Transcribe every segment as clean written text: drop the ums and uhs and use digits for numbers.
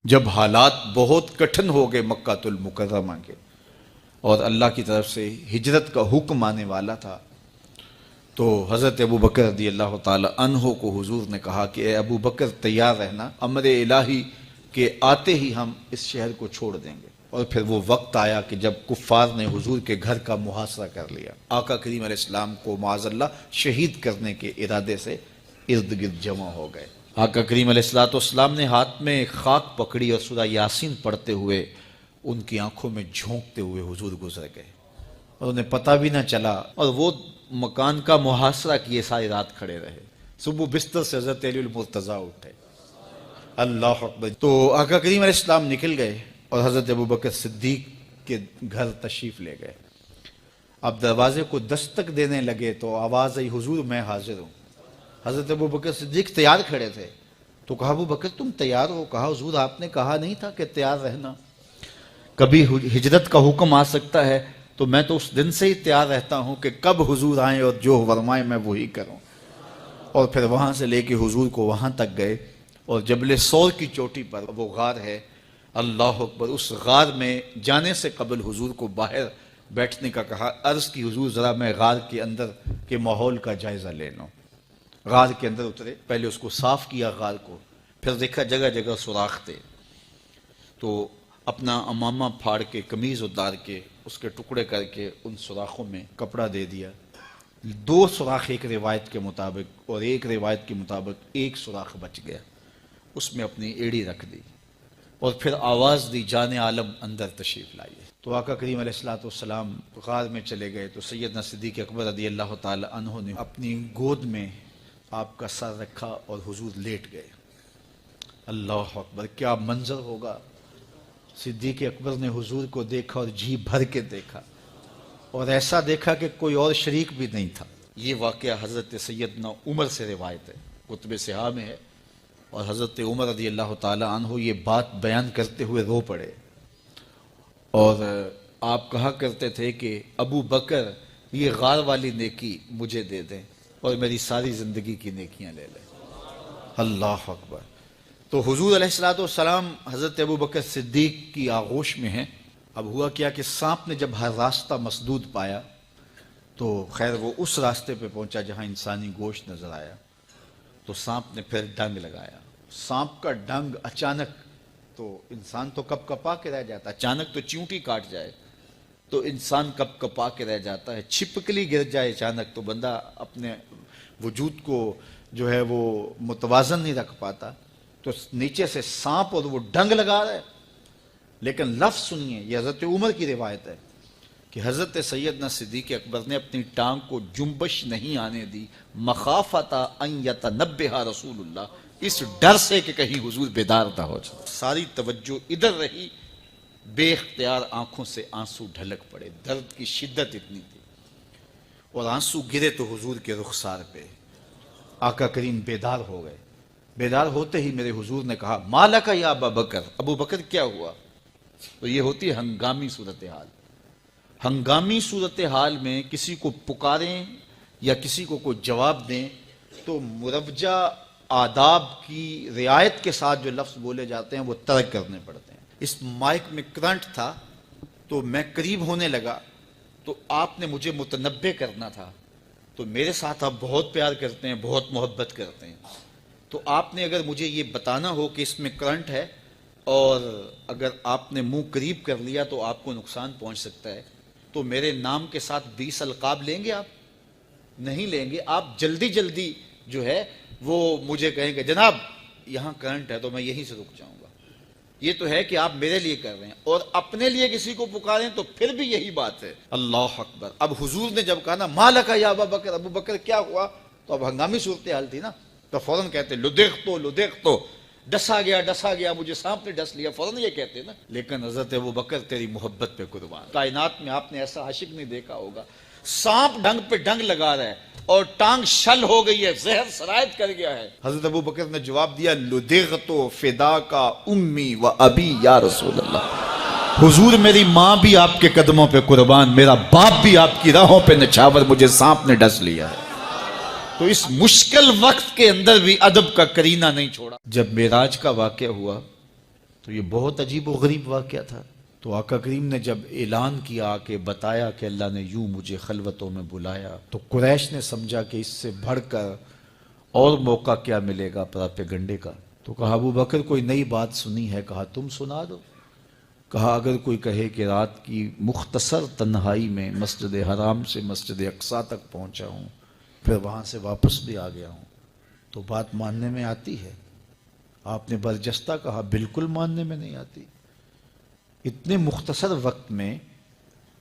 جب حالات بہت کٹھن ہو گئے مکہ المکرمہ کے اور اللہ کی طرف سے ہجرت کا حکم آنے والا تھا، تو حضرت ابو بکر رضی اللہ تعالی عنہ کو حضور نے کہا کہ اے ابو بکر تیار رہنا، امر الہی کے آتے ہی ہم اس شہر کو چھوڑ دیں گے۔ اور پھر وہ وقت آیا کہ جب کفار نے حضور کے گھر کا محاصرہ کر لیا، آقا کریم علیہ السلام کو معاذ اللہ شہید کرنے کے ارادے سے ارد گرد جمع ہو گئے۔ آقا کریم علیہ السلام نے ہاتھ میں خاک پکڑی اور سورہ یاسین پڑھتے ہوئے ان کی آنکھوں میں جھونکتے ہوئے حضور گزر گئے اور انہیں پتہ بھی نہ چلا، اور وہ مکان کا محاصرہ کیے ساری رات کھڑے رہے۔ صبح بستر سے حضرت علی المرتضیٰ اٹھے، اللہ اکبر، تو آقا کریم علیہ السلام نکل گئے اور حضرت ابو بکر صدیق کے گھر تشریف لے گئے۔ اب دروازے کو دستک دینے لگے تو آواز آئی، حضور میں حاضر ہوں۔ حضرت ابو بکر صدیق تیار کھڑے تھے، تو کہا ابو بکر تم تیار ہو؟ کہا حضور آپ نے کہا نہیں تھا کہ تیار رہنا، کبھی ہجرت کا حکم آ سکتا ہے تو میں تو اس دن سے ہی تیار رہتا ہوں کہ کب حضور آئیں اور جو فرمائیں میں وہی کروں۔ اور پھر وہاں سے لے کے حضور کو وہاں تک گئے، اور جبل سور کی چوٹی پر وہ غار ہے، اللہ اکبر، اس غار میں جانے سے قبل حضور کو باہر بیٹھنے کا کہا، عرض کی حضور ذرا میں غار کے اندر کے ماحول کا جائزہ لے لوں۔ غار کے اندر اترے، پہلے اس کو صاف کیا غار کو، پھر دیکھا جگہ جگہ سوراخ تھے، تو اپنا امامہ پھاڑ کے قمیض اتار کے اس کے ٹکڑے کر کے ان سوراخوں میں کپڑا دے دیا۔ 2 سوراخ ایک روایت کے مطابق، اور ایک روایت کے مطابق 1 سوراخ بچ گیا، اس میں اپنی ایڑی رکھ دی، اور پھر آواز دی جان عالم اندر تشریف لائیے۔ تو آقا کریم علیہ السلام غار میں چلے گئے تو سیدنا صدیق اکبر رضی اللہ تعالی عنہ نے اپنی گود میں آپ کا سر رکھا اور حضور لیٹ گئے۔ اللہ اکبر، کیا منظر ہوگا! صدیق اکبر نے حضور کو دیکھا اور جی بھر کے دیکھا، اور ایسا دیکھا کہ کوئی اور شریک بھی نہیں تھا۔ یہ واقعہ حضرت سیدنا عمر سے روایت ہے، کتب صحاح میں ہے، اور حضرت عمر رضی اللہ تعالی عنہ یہ بات بیان کرتے ہوئے رو پڑے، اور آپ کہا کرتے تھے کہ ابو بکر یہ غار والی نیکی مجھے دے دیں اور میری ساری زندگی کی نیکیاں لے لیں۔ اللہ اکبر۔ تو حضور علیہ السلام حضرت ابو بکر صدیق کی آغوش میں ہیں۔ اب ہوا کیا کہ سانپ نے جب ہر راستہ مسدود پایا تو خیر وہ اس راستے پہ پہنچا جہاں انسانی گوشت نظر آیا، تو سانپ نے پھر ڈنگ لگایا۔ سانپ کا ڈنگ اچانک، تو انسان تو کپ کپا کے رہ جاتا، اچانک تو چیونٹی کاٹ جائے تو انسان کپ کپا کے رہ جاتا ہے، چھپکلی گر جائے اچانک تو بندہ اپنے وجود کو جو ہے وہ متوازن نہیں رکھ پاتا۔ تو نیچے سے سانپ اور وہ ڈنگ لگا رہا ہے، لیکن لفظ سنیے، یہ حضرت عمر کی روایت ہے کہ حضرت سیدنا صدیق اکبر نے اپنی ٹانگ کو جنبش نہیں آنے دی، مخافۃ ان یتنبہ رسول اللہ، اس ڈر سے کہ کہیں حضور بیدار نہ ہو جائے۔ ساری توجہ ادھر رہی، بے اختیار آنکھوں سے آنسو ڈھلک پڑے، درد کی شدت اتنی تھی، اور آنسو گرے تو حضور کے رخسار پہ۔ آقا کریم بیدار ہو گئے۔ بیدار ہوتے ہی میرے حضور نے کہا، مالک یا ابا بکر، ابو بکر کیا ہوا؟ تو یہ ہوتی ہے ہنگامی صورتحال۔ ہنگامی صورتحال میں کسی کو پکاریں یا کسی کو کوئی جواب دیں تو مروجہ آداب کی رعایت کے ساتھ جو لفظ بولے جاتے ہیں وہ ترک کرنے پڑتے ہیں۔ اس مائک میں کرنٹ تھا تو میں قریب ہونے لگا تو آپ نے مجھے متنبہ کرنا تھا، تو میرے ساتھ آپ بہت پیار کرتے ہیں، بہت محبت کرتے ہیں، تو آپ نے اگر مجھے یہ بتانا ہو کہ اس میں کرنٹ ہے اور اگر آپ نے منہ قریب کر لیا تو آپ کو نقصان پہنچ سکتا ہے، تو میرے نام کے ساتھ 20 القاب لیں گے؟ آپ نہیں لیں گے، آپ جلدی جلدی جو ہے وہ مجھے کہیں گے جناب یہاں کرنٹ ہے، تو میں یہیں سے رک جاؤں گا۔ یہ تو ہے کہ آپ میرے لیے کر رہے ہیں، اور اپنے لیے کسی کو پکاریں تو پھر بھی یہی بات ہے۔ اللہ اکبر۔ اب حضور نے جب کہا نا مالک یا ابا بکر، ابو بکر کیا ہوا، تو اب ہنگامی صورتحال تھی نا، تو فوراً کہتے لدغت، ڈسا گیا، مجھے سانپ نے ڈس لیا، فوراً یہ کہتے نا۔ لیکن حضرت ابو بکر تیری محبت پہ قربان، کائنات میں آپ نے ایسا عاشق نہیں دیکھا ہوگا، سانپ ڈنگ پہ ڈنگ لگا رہا ہے اور ٹانگ شل ہو گئی ہے، زہر سرایت کر گیا ہے۔ حضرت ابو بکر نے جواب دیا، لدغت فداک امی و ابی یا رسول اللہ، حضور میری ماں بھی آپ کے قدموں پہ قربان، میرا باپ بھی آپ کی راہوں پہ نچھاور، مجھے سانپ نے ڈس لیا ہے۔ تو اس مشکل وقت کے اندر بھی ادب کا کرینہ نہیں چھوڑا۔ جب معراج کا واقعہ ہوا تو یہ بہت عجیب و غریب واقعہ تھا۔ تو آقا کریم نے جب اعلان کیا کہ بتایا کہ اللہ نے یوں مجھے خلوتوں میں بلایا، تو قریش نے سمجھا کہ اس سے بڑھ کر اور موقع کیا ملے گا پراپیگنڈے کا۔ تو کہا ابو بکر کوئی نئی بات سنی ہے؟ کہا تم سنا دو۔ کہا اگر کوئی کہے کہ رات کی مختصر تنہائی میں مسجد حرام سے مسجد اقصیٰ تک پہنچا ہوں، پھر وہاں سے واپس بھی آ گیا ہوں، تو بات ماننے میں آتی ہے؟ آپ نے برجستہ کہا بالکل ماننے میں نہیں آتی۔ اتنے مختصر وقت میں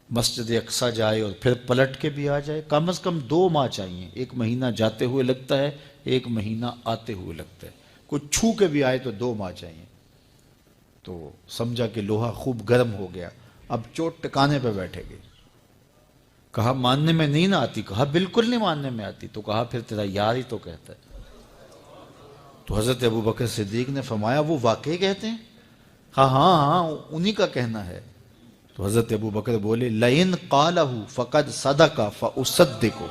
مسجد اقصیٰ جائے اور پھر پلٹ کے بھی آ جائے، کم از کم 2 ماہ چاہیے۔ 1 مہینہ جاتے ہوئے لگتا ہے، 1 مہینہ آتے ہوئے لگتا ہے، کوئی چھو کے بھی آئے تو 2 ماہ چاہیے۔ تو سمجھا کہ لوہا خوب گرم ہو گیا، اب چوٹ ٹکانے پہ بیٹھے گئے۔ کہا ماننے میں نہیں نہ آتی؟ کہا بالکل نہیں ماننے میں آتی۔ تو کہا پھر تیرا یار ہی تو کہتا ہے۔ تو حضرت ابو بکر صدیق نے فرمایا وہ واقعی کہتے ہیں؟ ہاں ہاں ہاں انہی کا کہنا ہے۔ تو حضرت ابو بکر بولے لئن قالہ فقد صدق فاصدقہ،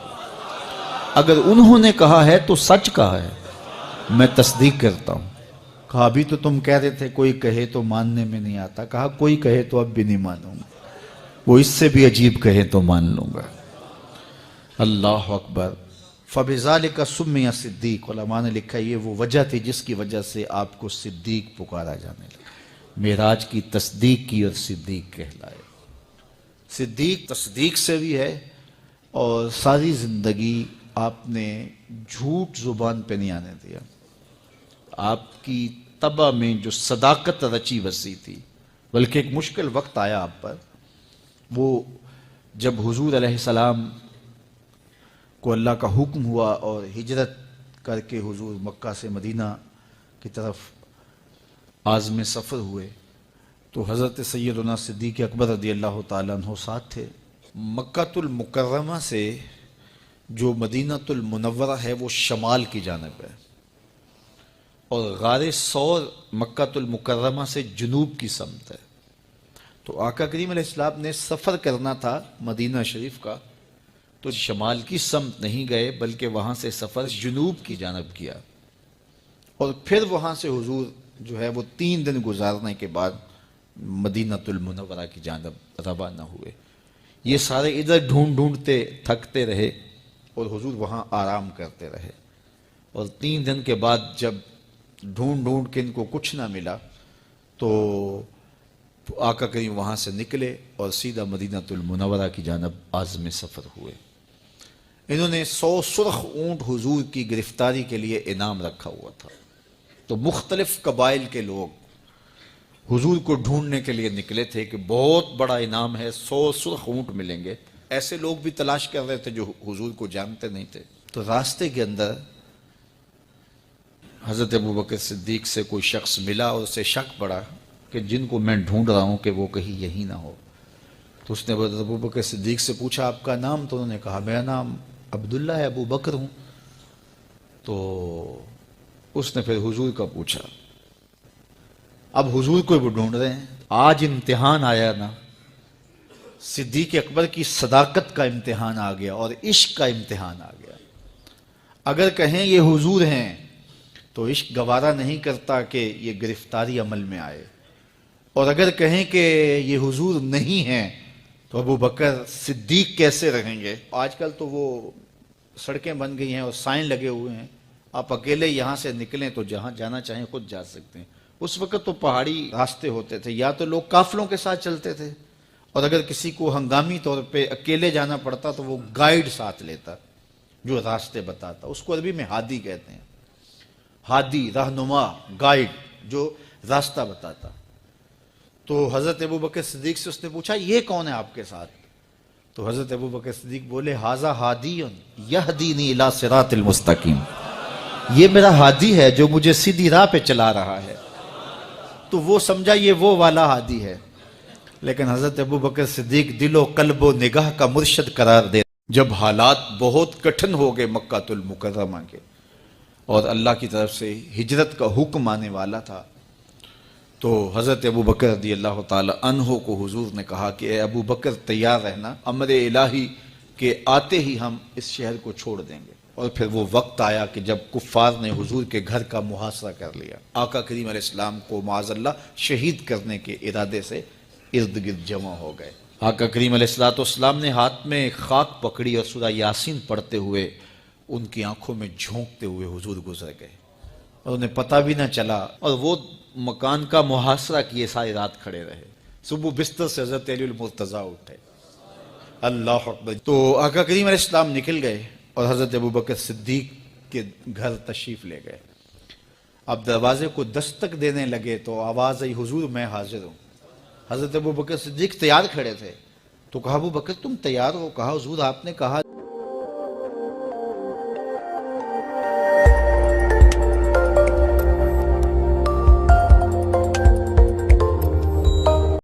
اگر انہوں نے کہا ہے تو سچ کہا ہے، میں تصدیق کرتا ہوں۔ کہا ابھی تو تم کہہ رہے تھے کوئی کہے تو ماننے میں نہیں آتا۔ کہا کوئی کہے تو اب بھی نہیں مانوں گا، وہ اس سے بھی عجیب کہے تو مان لوں گا۔ اللہ اکبر۔ فَبِذَلِكَ سُمِّيَ صدیق، علماء نے لکھا یہ وہ وجہ تھی جس کی وجہ سے آپ کو صدیق پکارا جانے لگا۔ معراج کی تصدیق کی اور صدیق کہلائے۔ صدیق تصدیق سے بھی ہے، اور ساری زندگی آپ نے جھوٹ زبان پہ نہیں آنے دیا۔ آپ کی طبع میں جو صداقت رچی بسی تھی، بلکہ ایک مشکل وقت آیا آپ پر، وہ جب حضور علیہ السلام کو اللہ کا حکم ہوا اور ہجرت کر کے حضور مکہ سے مدینہ کی طرف عازم سفر ہوئے، تو حضرت سیدنا صدیق اکبر رضی اللہ تعالیٰ عنہ ساتھ تھے۔ مکہ المکرمہ سے جو مدینہ المنورہ ہے وہ شمال کی جانب ہے، اور غار ثور مکہ المکرمہ سے جنوب کی سمت ہے۔ تو آقا کریم علیہ السلام نے سفر کرنا تھا مدینہ شریف کا، تو شمال کی سمت نہیں گئے بلکہ وہاں سے سفر جنوب کی جانب کیا، اور پھر وہاں سے حضور جو ہے وہ 3 دن گزارنے کے بعد مدینہ المنورہ کی جانب روانہ ہوئے۔ یہ سارے ادھر ڈھونڈتے تھکتے رہے اور حضور وہاں آرام کرتے رہے، اور 3 دن کے بعد جب ڈھونڈ کے ان کو کچھ نہ ملا تو آقا کریم وہاں سے نکلے اور سیدھا مدینہ المنورہ کی جانب عازم سفر ہوئے۔ انہوں نے 100 سرخ اونٹ حضور کی گرفتاری کے لیے انعام رکھا ہوا تھا۔ تو مختلف قبائل کے لوگ حضور کو ڈھونڈنے کے لیے نکلے تھے کہ بہت بڑا انعام ہے، 100 سرخ اونٹ ملیں گے۔ ایسے لوگ بھی تلاش کر رہے تھے جو حضور کو جانتے نہیں تھے۔ تو راستے کے اندر حضرت ابو بکر صدیق سے کوئی شخص ملا اور اسے شک پڑا کہ جن کو میں ڈھونڈ رہا ہوں کہ وہ کہیں یہی نہ ہو۔ تو اس نے حضرت ابو بکر صدیق سے پوچھا آپ کا نام؟ تو انہوں نے کہا میرا نام عبداللہ ہے، ابو بکر ہوں۔ تو اس نے پھر حضور کا پوچھا۔ اب حضور کو وہ ڈھونڈ رہے ہیں۔ آج امتحان آیا نا، صدیق اکبر کی صداقت کا امتحان آ گیا اور عشق کا امتحان آ گیا۔ اگر کہیں یہ حضور ہیں تو عشق گوارا نہیں کرتا کہ یہ گرفتاری عمل میں آئے، اور اگر کہیں کہ یہ حضور نہیں ہیں تو ابو بکر صدیق کیسے رہیں گے؟ آج کل تو وہ سڑکیں بن گئی ہیں اور سائن لگے ہوئے ہیں، آپ اکیلے یہاں سے نکلیں تو جہاں جانا چاہیں خود جا سکتے ہیں۔ اس وقت تو پہاڑی راستے ہوتے تھے، یا تو لوگ قافلوں کے ساتھ چلتے تھے، اور اگر کسی کو ہنگامی طور پہ اکیلے جانا پڑتا تو وہ گائیڈ ساتھ لیتا جو راستے بتاتا۔ اس کو عربی میں ہادی کہتے ہیں، ہادی، رہنما، گائیڈ جو راستہ بتاتا۔ تو حضرت ابو بکر صدیق سے اس نے پوچھا یہ کون ہے آپ کے ساتھ؟ تو حضرت ابو بکر صدیق بولے ھذا ہادی یہدینی الی صراط المستقیم، یہ میرا ہادی ہے جو مجھے سیدھی راہ پہ چلا رہا ہے۔ تو وہ سمجھا یہ وہ والا ہادی ہے، لیکن حضرت ابو بکر صدیق دل و قلب و نگاہ کا مرشد قرار دے۔ جب حالات بہت کٹھن ہو گئے مکہ المکرمہ کے اور اللہ کی طرف سے ہجرت کا حکم آنے والا تھا، تو حضرت ابو بکر رضی اللہ تعالی عنہ کو حضور نے کہا کہ اے ابو بکر تیار رہنا، امر الہی کے آتے ہی ہم اس شہر کو چھوڑ دیں گے۔ اور پھر وہ وقت آیا کہ جب کفار نے حضور کے گھر کا محاصرہ کر لیا، آقا کریم علیہ السلام کو معاذ اللہ شہید کرنے کے ارادے سے ارد گرد جمع ہو گئے۔ آقا کریم علیہ السلام نے ہاتھ میں خاک پکڑی اور سورہ یاسین پڑھتے ہوئے ان کی آنکھوں میں جھونکتے ہوئے حضور گزر گئے اور انہیں پتہ بھی نہ چلا، اور وہ مکان کا محاصرہ کیے ساری رات کھڑے رہے۔ صبح بستر سے حضرت علی المرتضیٰ اٹھے، اللہ اکبر، تو آقا کریم علیہ السلام نکل گئے اور حضرت ابوبکر صدیق کے گھر تشریف لے گئے۔ اب دروازے کو دستک دینے لگے تو آواز آئی، حضور میں حاضر ہوں۔ حضرت ابوبکر صدیق تیار کھڑے تھے، تو کہا ابوبکر تم تیار ہو؟ کہا حضور آپ نے کہا